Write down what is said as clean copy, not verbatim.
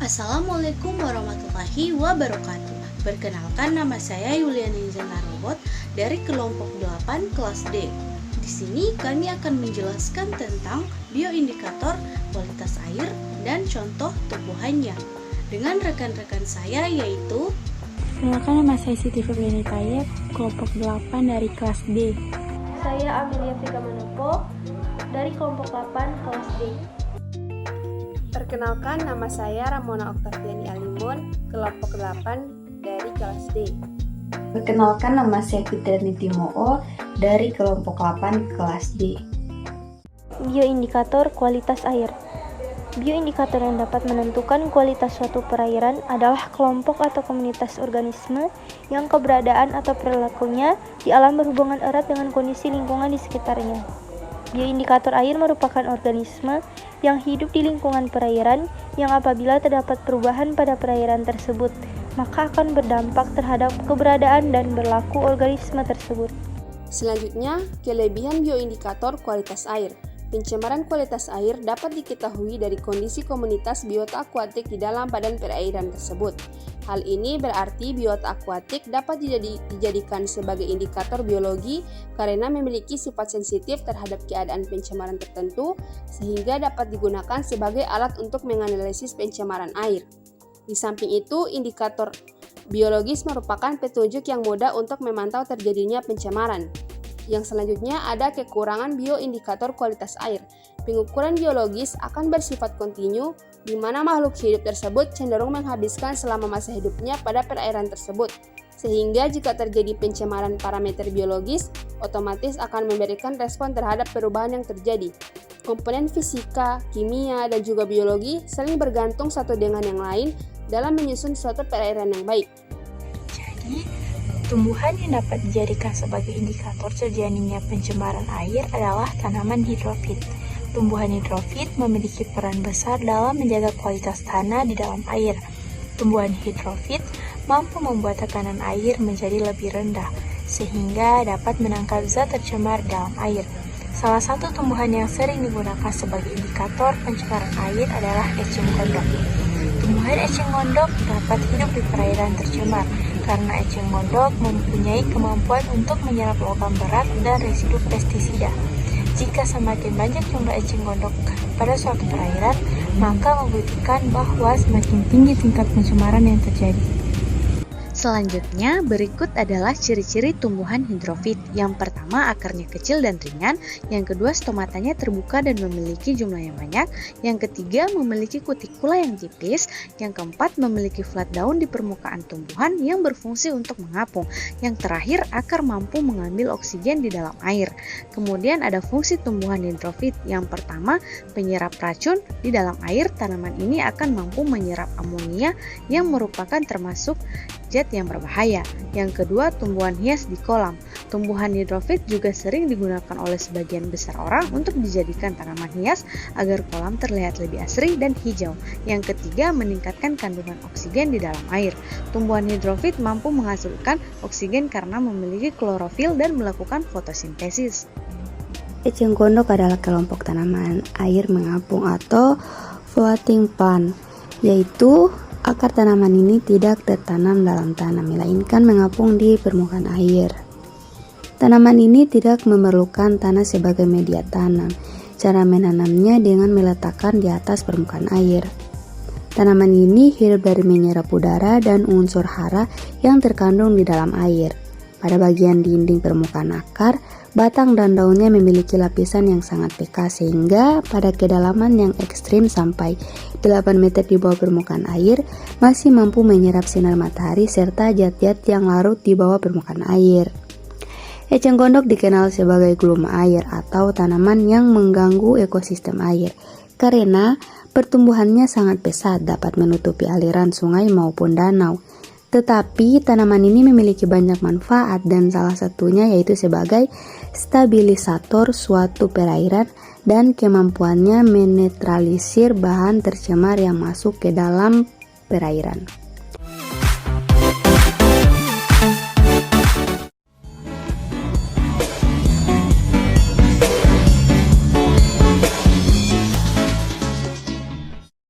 Assalamualaikum warahmatullahi wabarakatuh. Perkenalkan, nama saya Yuliani Zana Robot dari kelompok 8 kelas D. Di sini kami akan menjelaskan tentang bioindikator kualitas air dan contoh tumbuhannya dengan rekan-rekan saya, yaitu Perkenalkan, nama saya Siti Febriani Tayyip, kelompok 8 dari kelas D. Saya Amelia Vega Manopo dari kelompok 8 kelas D. Perkenalkan, nama saya Ramona Oktaviani Alimun, kelompok 8 dari kelas D. Perkenalkan, nama saya Fitriani Timoo dari kelompok 8 kelas D. Bioindikator kualitas air. Bioindikator yang dapat menentukan kualitas suatu perairan adalah kelompok atau komunitas organisme yang keberadaan atau perilakunya di alam berhubungan erat dengan kondisi lingkungan di sekitarnya. Bioindikator air merupakan organisme yang hidup di lingkungan perairan yang apabila terdapat perubahan pada perairan tersebut, maka akan berdampak terhadap keberadaan dan berlaku organisme tersebut. Selanjutnya, kelebihan bioindikator kualitas air. Pencemaran kualitas air dapat diketahui dari kondisi komunitas biota akuatik di dalam badan perairan tersebut. Hal ini berarti biota akuatik dapat dijadikan sebagai indikator biologi karena memiliki sifat sensitif terhadap keadaan pencemaran tertentu, sehingga dapat digunakan sebagai alat untuk menganalisis pencemaran air. Di samping itu, indikator biologis merupakan petunjuk yang mudah untuk memantau terjadinya pencemaran. Yang selanjutnya ada kekurangan bioindikator kualitas air. Pengukuran biologis akan bersifat kontinu, di mana makhluk hidup tersebut cenderung menghabiskan selama masa hidupnya pada perairan tersebut. Sehingga jika terjadi pencemaran parameter biologis, otomatis akan memberikan respon terhadap perubahan yang terjadi. Komponen fisika, kimia, dan juga biologi saling bergantung satu dengan yang lain dalam menyusun suatu perairan yang baik. Jadi, tumbuhan yang dapat dijadikan sebagai indikator terjadinya pencemaran air adalah tanaman hidrofit. Tumbuhan hidrofit memiliki peran besar dalam menjaga kualitas tanah di dalam air. Tumbuhan hidrofit mampu membuat tekanan air menjadi lebih rendah, sehingga dapat menangkap zat tercemar dalam air. Salah satu tumbuhan yang sering digunakan sebagai indikator pencemaran air adalah eceng gondok. Tumbuhan eceng gondok dapat hidup di perairan tercemar karena eceng gondok mempunyai kemampuan untuk menyerap logam berat dan residu pestisida. Jika semakin banyak jumlah eceng gondok pada suatu perairan, maka membuktikan bahwa semakin tinggi tingkat pencemaran yang terjadi. Selanjutnya, berikut adalah ciri-ciri tumbuhan hidrofit. Yang pertama, akarnya kecil dan ringan. Yang kedua, stomatanya terbuka dan memiliki jumlah yang banyak. Yang ketiga, memiliki kutikula yang tipis. Yang keempat, memiliki flat daun di permukaan tumbuhan yang berfungsi untuk mengapung. Yang terakhir, akar mampu mengambil oksigen di dalam air. Kemudian ada fungsi tumbuhan hidrofit. Yang pertama, penyerap racun. Di dalam air, tanaman ini akan mampu menyerap amonia yang merupakan termasuk zat yang berbahaya. Yang kedua, tumbuhan hias di kolam. Tumbuhan hidrofit juga sering digunakan oleh sebagian besar orang untuk dijadikan tanaman hias agar kolam terlihat lebih asri dan hijau. Yang ketiga, meningkatkan kandungan oksigen di dalam air. Tumbuhan hidrofit mampu menghasilkan oksigen karena memiliki klorofil dan melakukan fotosintesis. Eceng gondok adalah kelompok tanaman air mengapung atau floating plant, yaitu akar tanaman ini tidak tertanam dalam tanah, melainkan mengapung di permukaan air. Tanaman ini tidak memerlukan tanah sebagai media tanam. Cara menanamnya dengan meletakkan di atas permukaan air. Tanaman ini hidup dari menyerap udara dan unsur hara yang terkandung di dalam air. Pada bagian dinding permukaan akar, batang dan daunnya memiliki lapisan yang sangat peka sehingga pada kedalaman yang ekstrim sampai 8 meter di bawah permukaan air masih mampu menyerap sinar matahari serta zat-zat yang larut di bawah permukaan air. Eceng gondok dikenal sebagai gulma air atau tanaman yang mengganggu ekosistem air karena pertumbuhannya sangat pesat, dapat menutupi aliran sungai maupun danau. Tetapi tanaman ini memiliki banyak manfaat dan salah satunya yaitu sebagai stabilisator suatu perairan dan kemampuannya menetralisir bahan tercemar yang masuk ke dalam perairan.